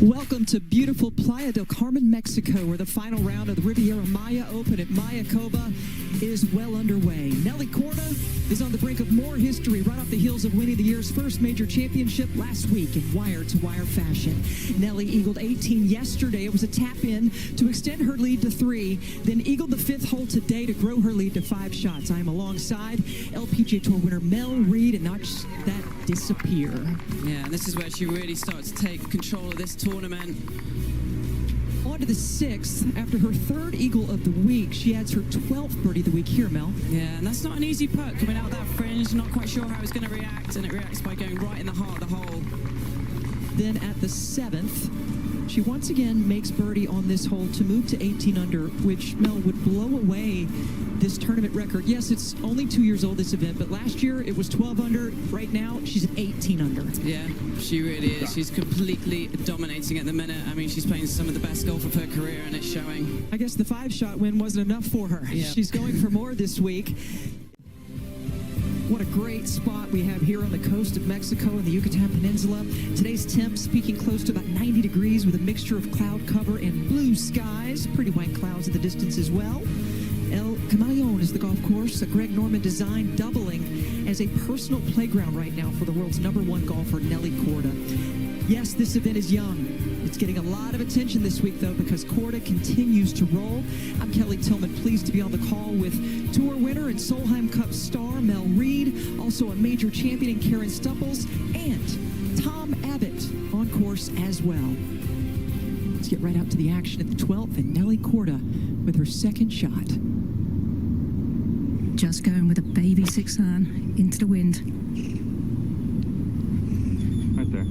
Welcome to beautiful Playa del Carmen, Mexico, where the final round of the Riviera Maya Open at Mayakoba is well underway. Nellykorda is on the brink of more history right off the heels of winning the year's first major championship last week in wire-to-wire fashion. Nelly eagled 18 yesterday. It was a tap-in to extend her lead to 3, then eagled the 5th hole today to grow her lead to 5 shots. I am alongside LPGA Tour winner Mel Reid, and watch that disappear. Yeah, and this is where she really starts to take control of this tournament. On to the 6th. After her 3rd eagle of the week, she adds her 12th birdie of the week here, Mel. Yeah, and that's not an easy putt coming out that fringe. Not quite sure how it's going to react, and it reacts by going right in the heart of the hole. Then at the 7th, she once again makes birdie on this hole to move to 18 under, which, Mel, would blow away this tournament record. Yes, it's only 2 years old, this event, but last year it was 12 under. Right now, she's at 18 under. Yeah, she really is. She's completely dominating at the minute. I mean, she's playing some of the best golf of her career, and it's showing. I guess the 5-shot win wasn't enough for her. Yeah. She's going for more this week. What a great spot we have here on the coast of Mexico and the Yucatan Peninsula. Today's temp speaking close to about 90 degrees with a mixture of cloud cover and blue skies. Pretty white clouds in the distance as well. El Camaleon is the golf course, a Greg Norman design, doubling as a personal playground right now for the world's #1 golfer, Nellykorda. Yes, this event is young. It's getting a lot of attention this week, though, because Korda continues to roll. I'm Kelly Tillman, pleased to be on the call with Tour winner and Solheim Cup star Mel Reid, also a major champion in Karen Stupples, and Tom Abbott on course as well. Let's get right out to the action at the 12th, and Nellykorda with her 2nd shot. Just going with a baby 6-iron into the wind. Right there.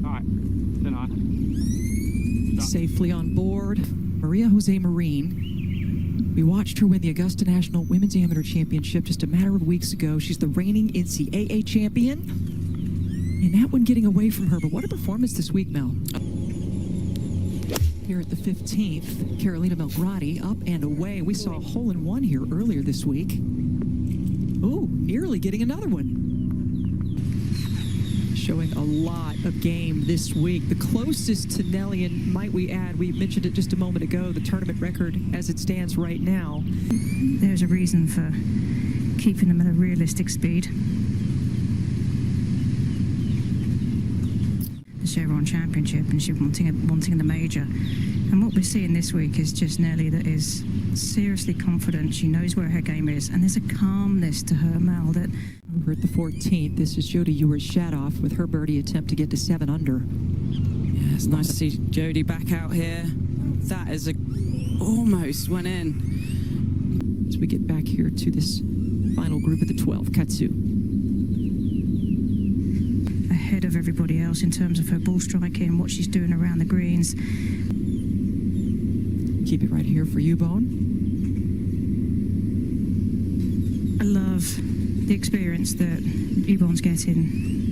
All right, then on. Safely on board, mariajosemarin. We watched her win the Augusta National Women's Amateur Championship just a matter of weeks ago. She's the reigning NCAA champion, and that one getting away from her. But what a performance this week, Mel. Here at the 15th, carolinamelgrati up and away. We saw a hole-in-one here earlier this week. Ooh, nearly getting another one. Showing a lot of game this week. The closest to Nelly, and might we add, we mentioned it just a moment ago, the tournament record as it stands right now. There's a reason for keeping them at a realistic speed. The Chevron Championship, and she's wanting the major. And what we're seeing this week is just Nelly that is seriously confident. She knows where her game is, and there's a calmness to her, Mel, that... Over at the 14th, this is jodiewartshadoff with her birdie attempt to get to 7 under. Yeah, it's nice to see Jodie back out here. That is almost went in. As we get back here to this final group of the 12th, Katsu. Ahead of everybody else in terms of her ball striking, what she's doing around the greens. Keep it right here for you, Bone. I love the experience that Yvonne's getting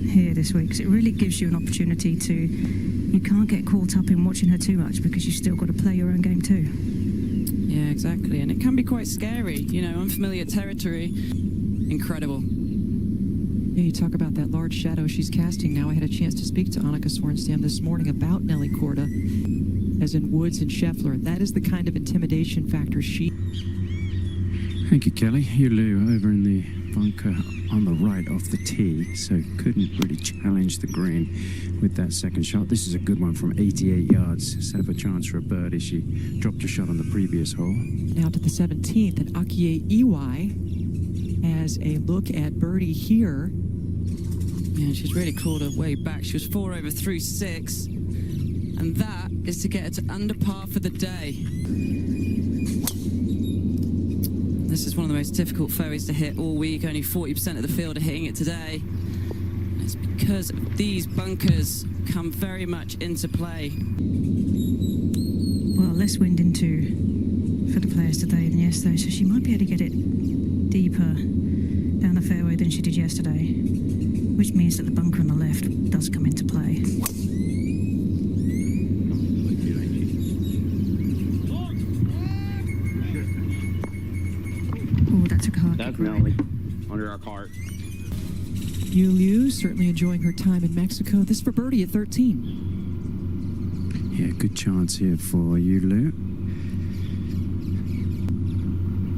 here this week, because it really gives you an opportunity to, you can't get caught up in watching her too much because you've still got to play your own game too. Yeah, exactly. And it can be quite scary, you know, unfamiliar territory. Incredible. Yeah, you talk about that large shadow she's casting now. I had a chance to speak to Annika Sorenstam this morning about Nellykorda, as in Woods and Scheffler. That is the kind of intimidation factor she... Thank you, Kelly. Yuliu over in the bunker on the right off the tee, so couldn't really challenge the green with that 2nd shot. This is a good one from 88 yards. Set up a chance for a birdie. She dropped a shot on the previous hole. Now to the 17th, and akieiwai has a look at birdie here. Yeah, she's really clawed her way back. She was 4 over through 6. And that is to get her to under par for the day. This is one of the most difficult fairways to hit all week. Only 40% of the field are hitting it today. And it's because these bunkers come very much into play. Well, less wind for the players today than yesterday, so she might be able to get it deeper down the fairway than she did yesterday, which means that the bunker on the left does come into play. Oh, that took a hard That's kick, right? Nelly under our cart. Yuliu certainly enjoying her time in Mexico. This for birdie at 13. Yeah, good chance here for Yuliu.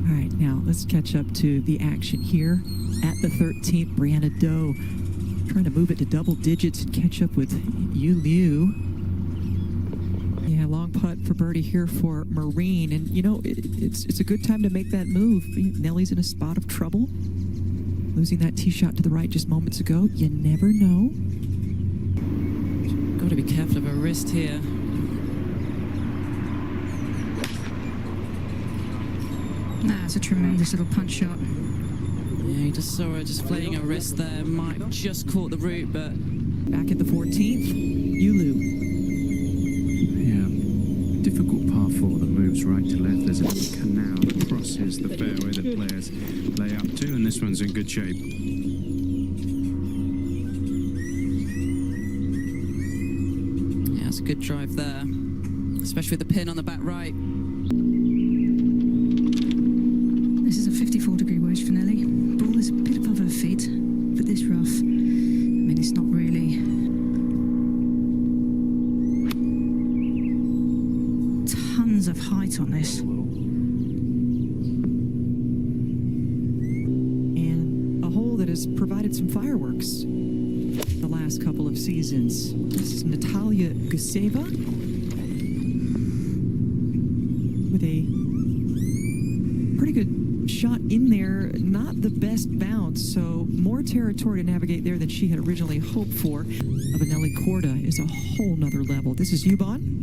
All right, now let's catch up to the action here at the 13th. Briannado trying to move it to double digits and catch up with Yuliu. Yeah, long putt for birdie here for Marine. And, you know, it's a good time to make that move. Nelly's in a spot of trouble. Losing that tee shot to the right just moments ago. You never know. Got to be careful of her wrist here. That's a tremendous little punch shot. Yeah, you just saw her just flailing her wrist there. Might have just caught the root, but Back at the 14th, Yuliu. Yeah, difficult par 4 that moves right to left. There's a little canal that crosses the fairway that players lay up to, and this one's in good shape. yeah, it's a good drive there, especially with the pin on the back right. This is a 54-degree wedge for Nelly. Ball is a bit above her feet, but this rough, I mean, it's not really tons of height on this. And a hole that has provided some fireworks the last couple of seasons. This is nataliyaguseva with a pretty good shot in there. Not the best bounce, so more territory to navigate there than she had originally hoped for. Of a nellykorda is a whole nother level. This is Ubon.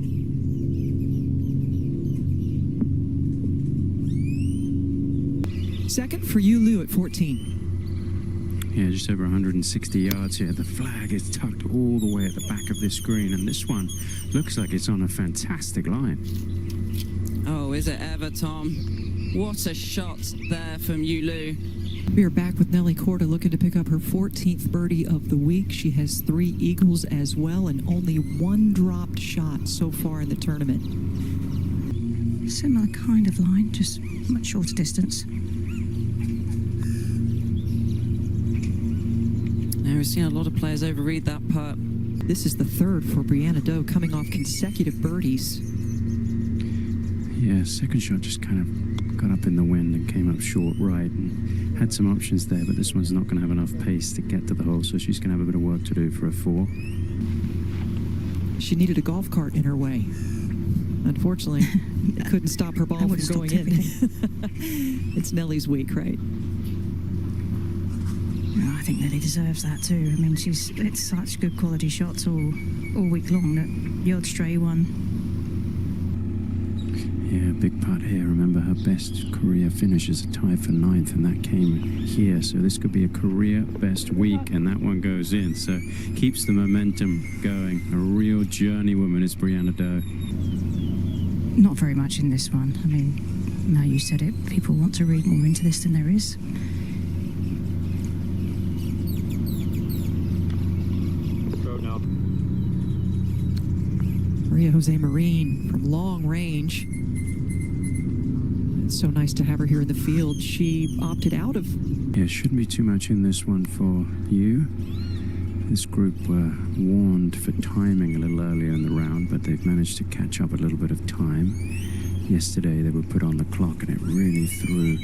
Second for Yuliu at 14. Yeah, just over 160 yards here. The flag is tucked all the way at the back of this green, and this one looks like it's on a fantastic line. Oh, is it ever, Tom? What a shot there from Yuliu. We are back with nellykorda looking to pick up her 14th birdie of the week. She has 3 eagles as well and only 1 dropped shot so far in the tournament. Similar kind of line, just much shorter distance. Now we've seen a lot of players overread that putt. This is the 3rd for Briannado, coming off consecutive birdies. Yeah, second shot just kind of got up in the wind and came up short right and had some options there, but this one's not going to have enough pace to get to the hole, so she's going to have a bit of work to do for a 4. She needed a golf cart in her way. Unfortunately, it couldn't stop her ball from going in. It's Nelly's week, right? Yeah, I think Nelly deserves that too. I mean, it's such good quality shots all week long. That Yod stray one. Yeah, big putt here. Remember, her best career finish is a tie for 9th, and that came here. So this could be a career best week, and that one goes in. So keeps the momentum going. A real journeywoman is Briannado. Not very much in this one. I mean, now you said it, people want to read more into this than there is. Mariajosemarin from long range. It's so nice to have her here in the field. She opted out of... Yeah, shouldn't be too much in this one for you. This group were warned for timing a little earlier in the round, but they've managed to catch up a little bit of time. Yesterday they were put on the clock and it really threw.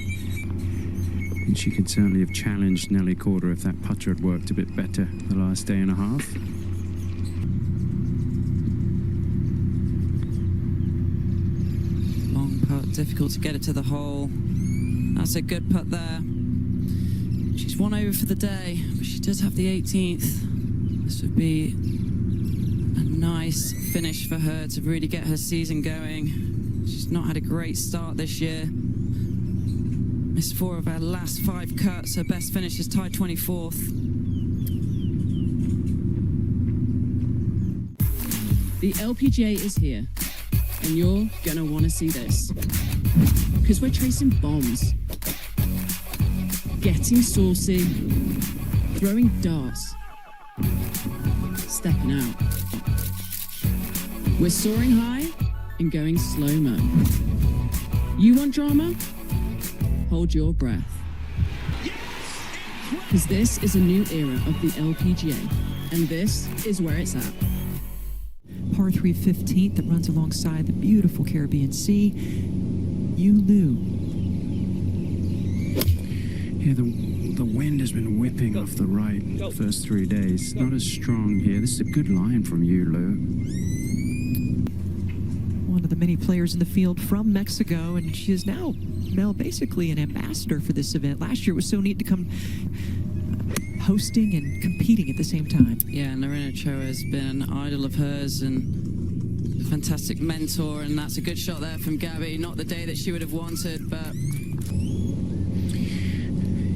And she could certainly have challenged nellykorda if that putter had worked a bit better the last day and a half. Long putt, difficult to get it to the hole. That's a good putt there. She's 1 over for the day, but she does have the 18th. This would be a nice finish for her to really get her season going. She's not had a great start this year. Missed 4 of her last 5 cuts. Her best finish is tied 24th. The LPGA is here, and you're gonna want to see this. Because we're chasing bombs, getting saucy, throwing darts, stepping out. We're soaring high and going slow-mo. You want drama? Hold your breath. Because this is a new era of the LPGA, and this is where it's at. Par par 3 15th that runs alongside the beautiful Caribbean Sea. Yuliu. Yeah, the wind has been whipping off the right the first 3 days. Not as strong here. This is a good line from Yuliu. One of the many players in the field from Mexico, and she is now, Mel, basically an ambassador for this event. Last year it was so neat to come hosting and competing at the same time. Yeah, and Lorena Ochoa has been an idol of hers and a fantastic mentor, and that's a good shot there from Gabby. Not the day that she would have wanted, but...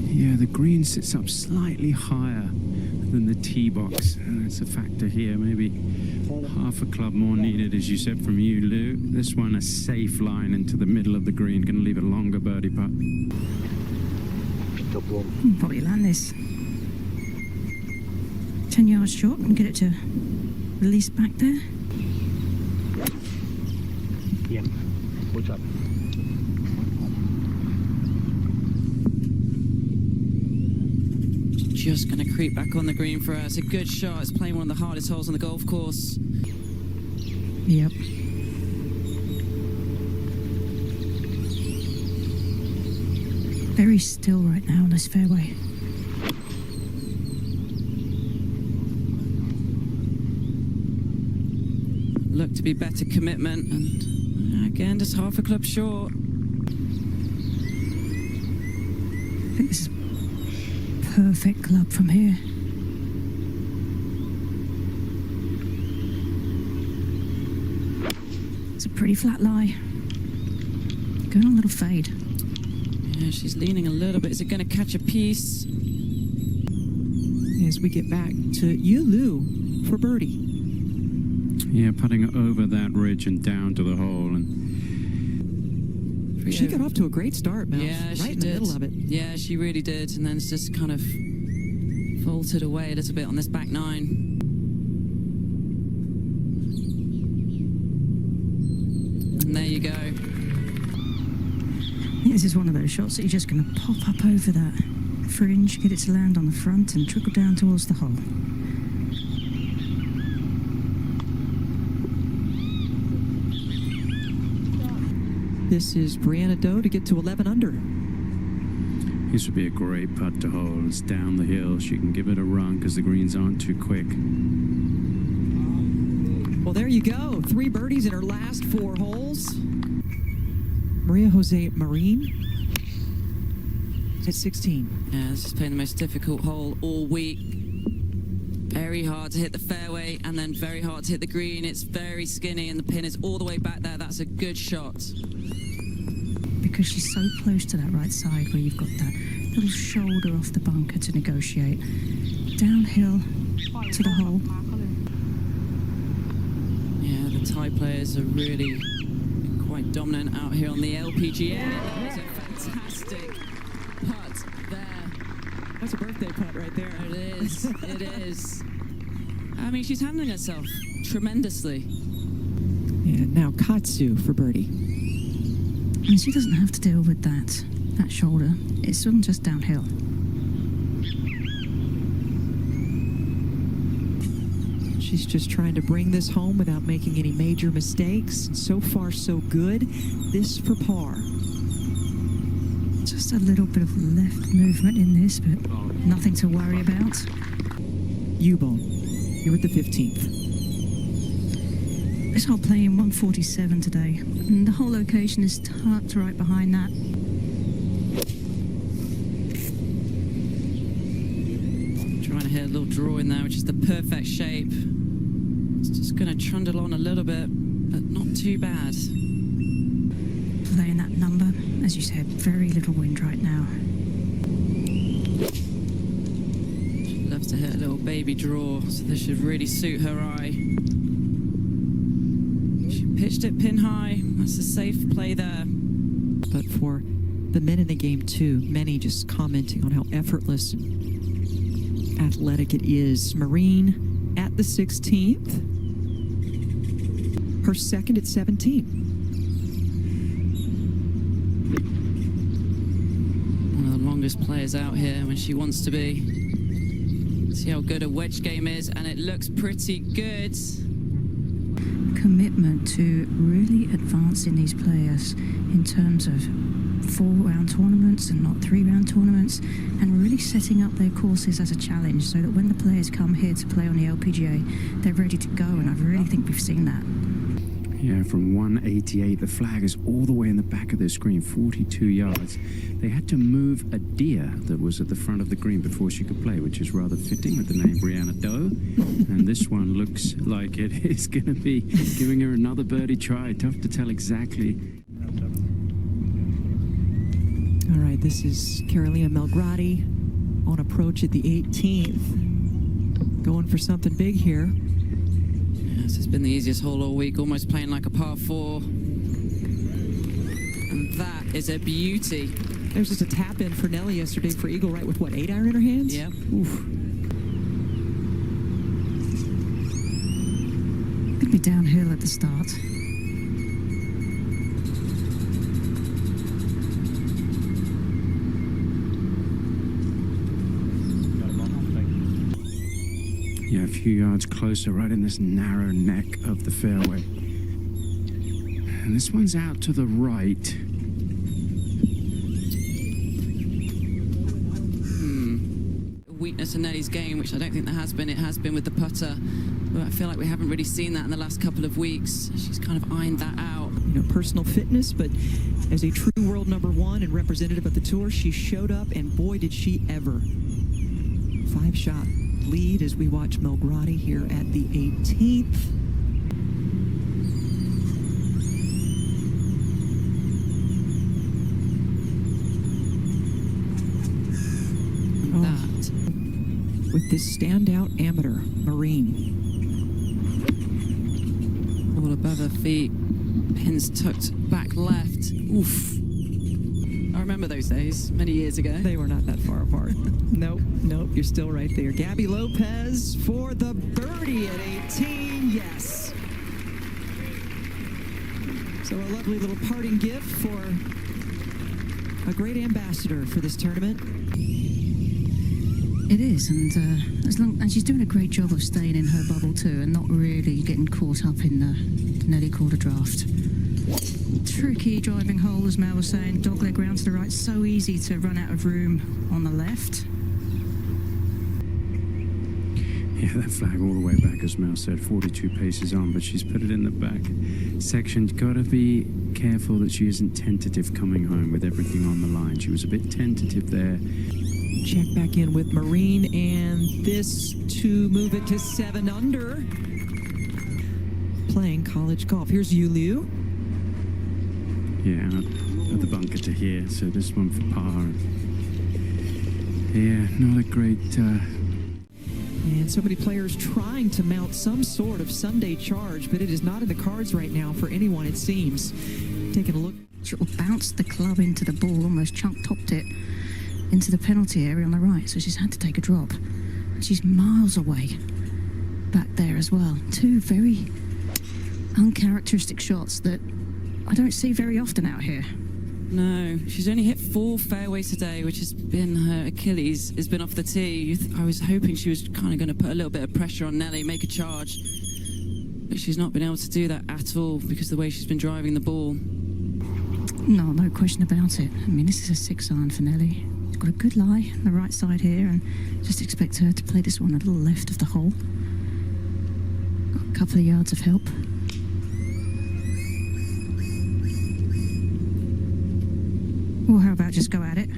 Yeah, the green sits up slightly higher than the tee box. And that's a factor here. Maybe half a club more needed, as you said, from you, Lou. This one, a safe line into the middle of the green. Going to leave a longer birdie putt. Probably land this 10 yards short and get it to release back there. Yeah. What's up? Just going to creep back on the green for her. It's a good shot. It's playing one of the hardest holes on the golf course. Yep. Very still right now on this fairway. Look to be better commitment, and again, just half a club short. I think this is perfect club from here. It's a pretty flat lie. Going on a little fade. Yeah, she's leaning a little bit. Is it going to catch a piece? As we get back to Yuliu for birdie. Yeah, putting over that ridge and down to the hole. And she got off to a great start, Mel. Yeah, right she in the did. middle of it. Yeah, she really did. And then it's just kind of faltered away a little bit on this back nine. And there you go. This is one of those shots that you're just going to pop up over that fringe, get it to land on the front and trickle down towards the hole. This is briannado to get to 11 under. this would be a great putt to hold. It's down the hill. She can give it a run because the greens aren't too quick. Well, there you go. 3 birdies in her last 4 holes. Mariajosemarin at 16. Yeah, this is playing the most difficult hole all week. Very hard to hit the fairway and then very hard to hit the green. It's very skinny and the pin is all the way back there. That's a good shot. Because she's so close to that right side where you've got that little shoulder off the bunker to negotiate. Downhill to the hole. Yeah, the Thai players are really quite dominant out here on the LPGA. That was a fantastic putt there. That's a birthday putt right there. It is. It is. I mean, she's handling herself tremendously. And now Katsu for birdie. And she doesn't have to deal with that shoulder. It's all just downhill. She's just trying to bring this home without making any major mistakes. And so far, so good. This for par. Just a little bit of left movement in this, but nothing to worry about. Yubol, you're at the 15th. This hole playing 147 today, and the whole location is tucked right behind that. Trying to hit a little draw in there, which is the perfect shape. It's just going to trundle on a little bit, but not too bad. Playing that number, as you said, very little wind right now. She'd love to hit a little baby draw, so this should really suit her eye. She pitched it pin high. That's a safe play there. But for the men in the game, too, many just commenting on how effortless and athletic it is. Marine at the 16th. Her second at 17. One of the longest players out here when she wants to be. See how good her wedge game is, and it looks pretty good. commitment to really advancing these players in terms of 4-round tournaments and not 3-round tournaments, and really setting up their courses as a challenge so that when the players come here to play on the LPGA, they're ready to go, and I really think we've seen that. Yeah, from 188, the flag is all the way in the back of the screen, 42 yards. They had to move a deer that was at the front of the green before she could play, which is rather fitting with the name briannado. And this one looks like it is going to be giving her another birdie try. Tough to tell exactly. All right, this is carolinamelgrati on approach at the 18th. Going for something big here. This has been the easiest hole all week, almost playing like a par 4. And that is a beauty. There was just a tap in for Nelly yesterday for Eagle, right, with what, 8-iron in her hands? Yep. Oof. Could be downhill at the start. Yeah, a few yards closer, right in this narrow neck of the fairway. And this one's out to the right. A weakness in Nelly's game, which I don't think there has been. It has been with the putter. But I feel like we haven't really seen that in the last couple of weeks. She's kind of ironed that out. You know, personal fitness, but as a true world #1 and representative of the tour, she showed up, and boy, did she ever. 5-shot lead as we watch Melgrati here at the 18th. That with this standout amateur, Marine. All above her feet. Pins tucked back left. Oof. I remember those days, many years ago. They were not that far apart. Nope, you're still right there. Gabylopez for the birdie at 18, yes. So a lovely little parting gift for a great ambassador for this tournament. It is, and and she's doing a great job of staying in her bubble too, and not really getting caught up in the nellykorda draft. Tricky driving hole, as Mel was saying. Dogleg round to the right, so easy to run out of room on the left. Yeah, that flag all the way back, as Mel said, 42 paces on, but she's put it in the back section. Got to be careful that she isn't tentative coming home with everything on the line. She was a bit tentative there. Check back in with Marine, and this to move it to 7 under. Playing college golf. Here's Yuliu. Yeah, at the bunker to here, so this one for par. Yeah, not a great... And so many players trying to mount some sort of Sunday charge, but it is not in the cards right now for anyone, it seems. Taking a look. Sort of bounced the club into the ball, almost chunk-topped it into the penalty area on the right, so she's had to take a drop. And she's miles away back there as well. Two very uncharacteristic shots that I don't see very often out here. No, she's only hit 4 fairways today, which has been her Achilles, has been off the tee. I was hoping she was kind of going to put a little bit of pressure on Nelly, make a charge. But she's not been able to do that at all because of the way she's been driving the ball. No question about it. I mean, this is a 6-iron for Nelly. She's got a good lie on the right side here, and just expect her to play this one a little left of the hole. Got a couple of yards of help. Or how about just go at it?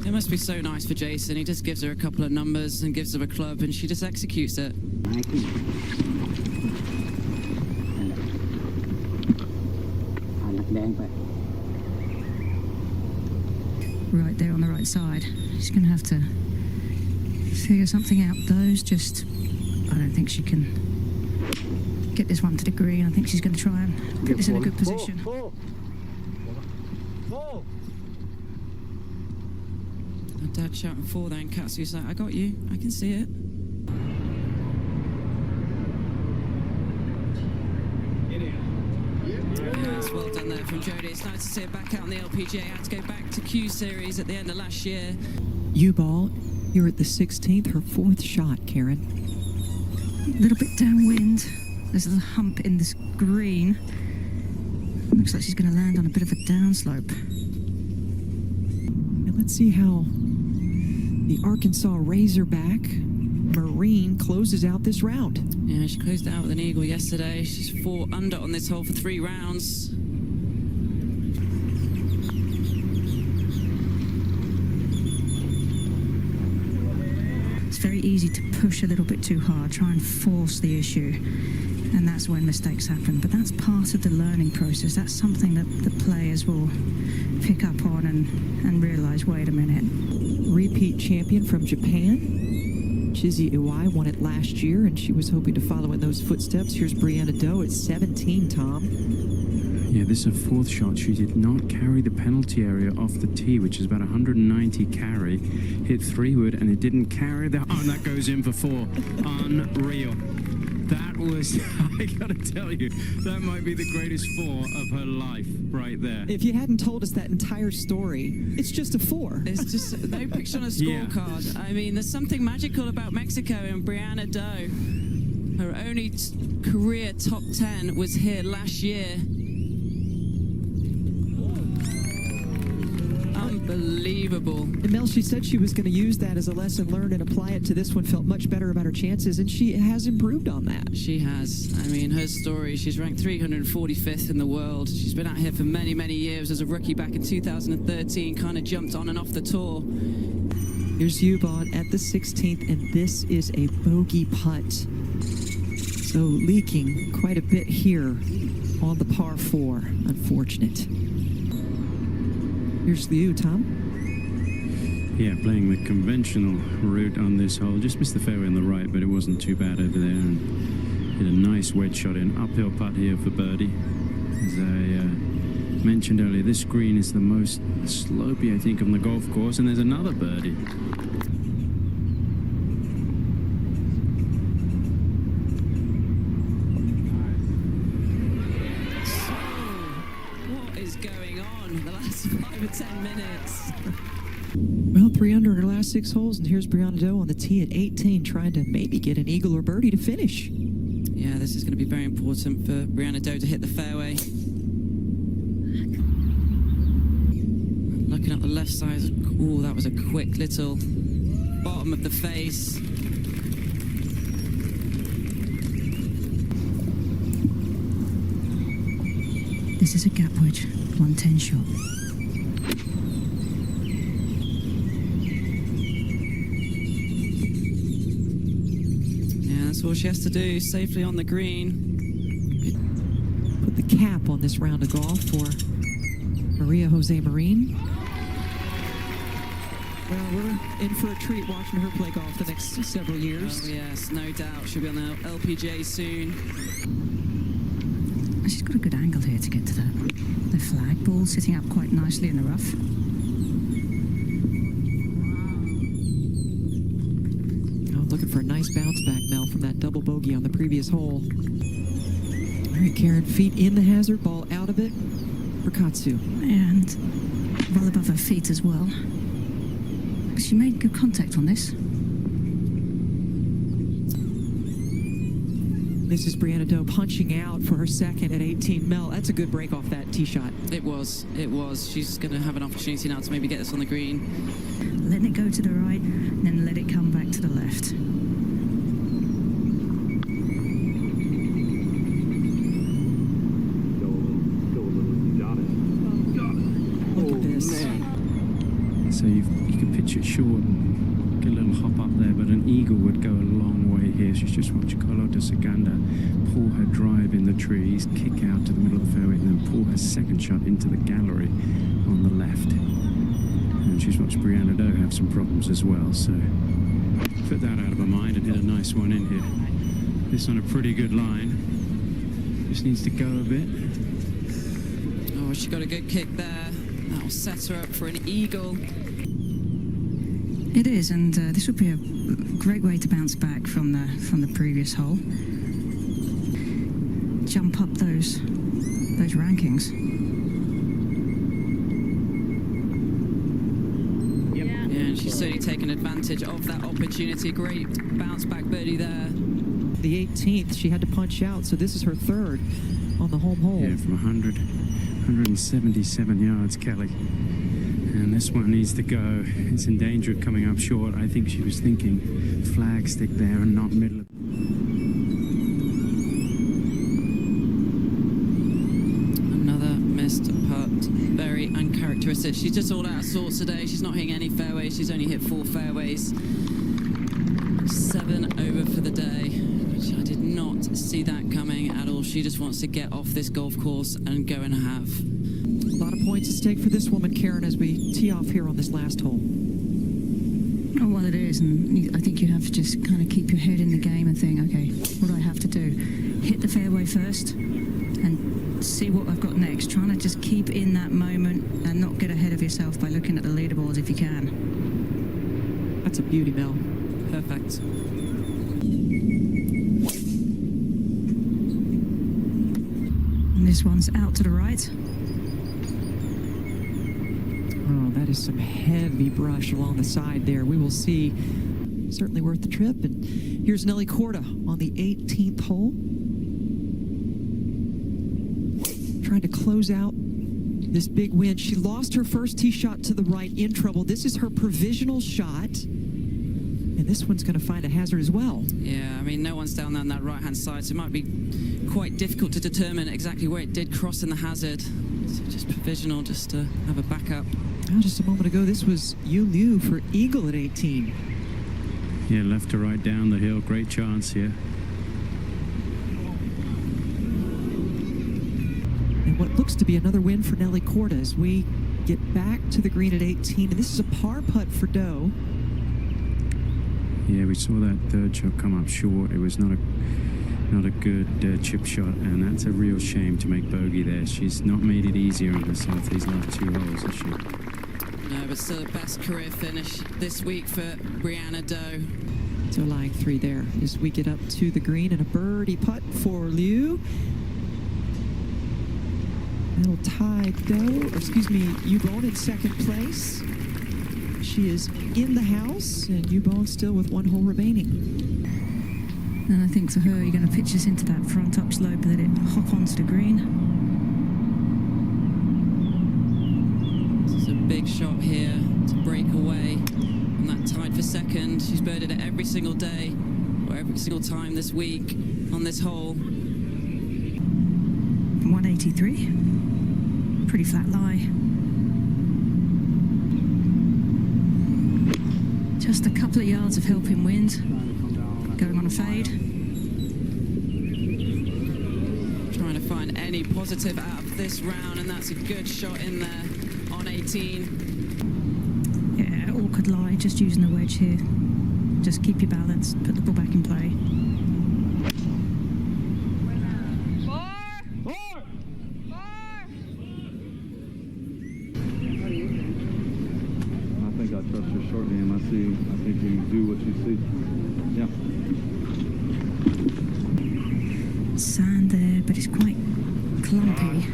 It must be so nice for Jason. He just gives her a couple of numbers and gives her a club, and she just executes it. Right there on the right side. She's going to have to figure something out. Those just... I don't think she can get this one to the green. I think she's going to try and put this in a good position. Her dad shouting 4 there, and Katsu's like, I got you. I can see it. Yes, well done there from Jodie. It's nice to see her back out on the LPGA. Had to go back to Q Series at the end of last year. U-ball here at the 16th, her 4th shot, Karen. A little bit downwind. There's a little hump in this green. Looks like she's going to land on a bit of a downslope. And let's see how the Arkansas Razorback Marine closes out this round. Yeah, she closed out with an eagle yesterday. She's 4 under on this hole for 3 rounds. It's very easy to push a little bit too hard, try and force the issue, and that's when mistakes happen. But that's part of the learning process. That's something that the players will pick up on and realize, wait a minute. Repeat champion from Japan, Akieiwai, won it last year, and she was hoping to follow in those footsteps. Here's Briannado at 17, Tom. Yeah, this is her 4th shot. She did not carry the penalty area off the tee, which is about 190 carry. Hit 3-wood, and it didn't carry the... Oh, and that goes in for 4. Unreal. That was, I gotta tell you, that might be the greatest 4 of her life right there. If you hadn't told us that entire story, it's just a 4. It's just no picture on a scorecard. Yeah. I mean, there's something magical about Mexico, and Briannado, her only career top 10 was here last year. Unbelievable. And Mel, she said she was going to use that as a lesson learned and apply it to this one, felt much better about her chances, and she has improved on that. She has. I mean, her story, she's ranked 345th in the world. She's been out here for many, many years as a rookie back in 2013, kind of jumped on and off the tour. Here's Yubon at the 16th, and this is a bogey putt. So leaking quite a bit here on the par 4. Unfortunate. Here's Yuliu, Tom. Yeah, playing the conventional route on this hole. Just missed the fairway on the right, but it wasn't too bad over there. And hit a nice wedge shot in. Uphill putt here for birdie. As I mentioned earlier, this green is the most slopey, I think, on the golf course. And there's another birdie. What is going on the last 5 or 10 minutes? Well, 3 under in her last 6 holes, and here's Briannado on the tee at 18, trying to maybe get an eagle or birdie to finish. Yeah, this is going to be very important for Briannado to hit the fairway. Looking at the left side, oh, that was a quick little bottom of the face. This is a gap wedge, 110 shot. That's all she has to do, safely on the green. Put the cap on this round of golf for Mariajosemarin. Well, we're in for a treat watching her play golf the next several years. Oh yes, no doubt. She'll be on the LPGA soon. She's got a good angle here to get to the flag. Ball sitting up quite nicely in the rough. Looking for a nice bounce back, Mel, from that double bogey on the previous hole. All right, Karen, feet in the hazard, ball out of it for Katsu. And well above her feet as well. She made good contact on this. This is Briannado punching out for her second at 18. Mel, that's a good break off that tee shot. It was. She's going to have an opportunity now to maybe get this on the green. Letting it go to the right, and then let it come back to the left. Look at this. So you can pitch it short and get a little hop up there, but an eagle would go a long way here. She's just watched Carlota Saganda pull her drive in the trees, kick out to the middle of the fairway, and then pull her second shot into the gallery on the left. And she's watched Briannado have some problems as well, so put that out of her mind and hit a nice one in here. This on a pretty good line. Just needs to go a bit. Oh, she got a good kick there. That'll set her up for an eagle. It is, and this would be a great way to bounce back from the previous hole. Jump up those rankings. Yeah, and she's certainly taken advantage of that opportunity. Great bounce back birdie there. the 18th. She had to punch out, so this is her third on the home hole. Yeah, from 177 yards, Kelly. And this one needs to go. It's in danger of coming up short. I think she was thinking flag stick there and not middle of... Another missed putt. Very uncharacteristic. She's just all out of sorts today. She's not hitting any fairways. She's only hit 4 fairways. 7 over for the day. I did not see that coming at all. She just wants to get off this golf course and go and have. A lot of points at stake for this woman, Karen, as we tee off here on this last hole. Oh, well, it is, and I think you have to just kind of keep your head in the game and think, okay, what do I have to do? Hit the fairway first and see what I've got next. Trying to just keep in that moment and not get ahead of yourself by looking at the leaderboards if you can. That's a beauty, Mel. Perfect. And this one's out to the right. Oh, that is some heavy brush along the side there. We will see. Certainly worth the trip. And here's nellykorda on the 18th hole. Trying to close out this big win. She lost her first tee shot to the right in trouble. This is her provisional shot. And this one's going to find a hazard as well. Yeah, I mean, no one's down there on that right-hand side, so it might be quite difficult to determine exactly where it did cross in the hazard. So just provisional, just to have a backup. Well, just a moment ago, this was Yuliu for eagle at 18. Yeah, left to right down the hill. Great chance here. And what looks to be another win for nellykorda as we get back to the green at 18. And this is a par putt for Doe. Yeah, we saw that third shot come up short. It was not a good chip shot, and that's a real shame to make bogey there. She's not made it easier on herself these last 2 holes, has she? No, but still the best career finish this week for briannado. So lying 3 there as we get up to the green and a birdie putt for Liu. That'll tie Yubon in second place. She is in the house, and Yubon still with 1 hole remaining. And I think for her, you're going to pitch this into that front upslope and let it hop onto the green. This is a big shot here to break away on that tied for second. She's birdied it every single day, or every single time this week on this hole. 183. Pretty flat lie. Just a couple of yards of helping wind. Going on a fade. Trying to find any positive out of this round, and that's a good shot in there on 18. Yeah, all could lie, just using the wedge here. Just keep your balance, put the ball back in play. I think I trust your short game. I think you do what you see. Yeah. Sand there, but it's quite clumpy.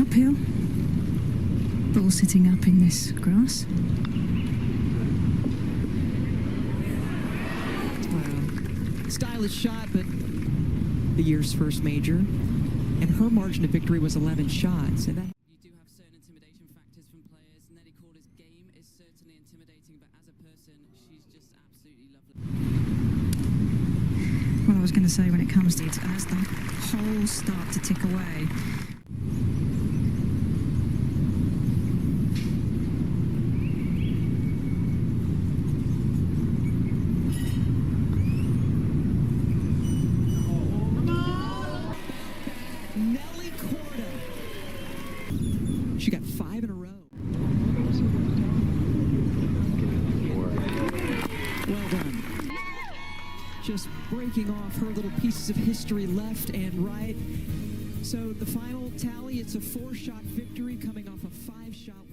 Uphill. Ball sitting up in this grass. Wow. Stylish shot, but the year's first major. And her margin of victory was 11 shots. And that You do have certain intimidation factors from players. nellykorda's game is certainly intimidating, but as a person, she's just absolutely lovely. Well, I was going to say, when it comes to it, as the holes start to tick away, nellykorda. She got 5 in a row. Well done. Just breaking off her little pieces of history left and right. So the final tally, it's a 4-shot victory coming off a 5-shot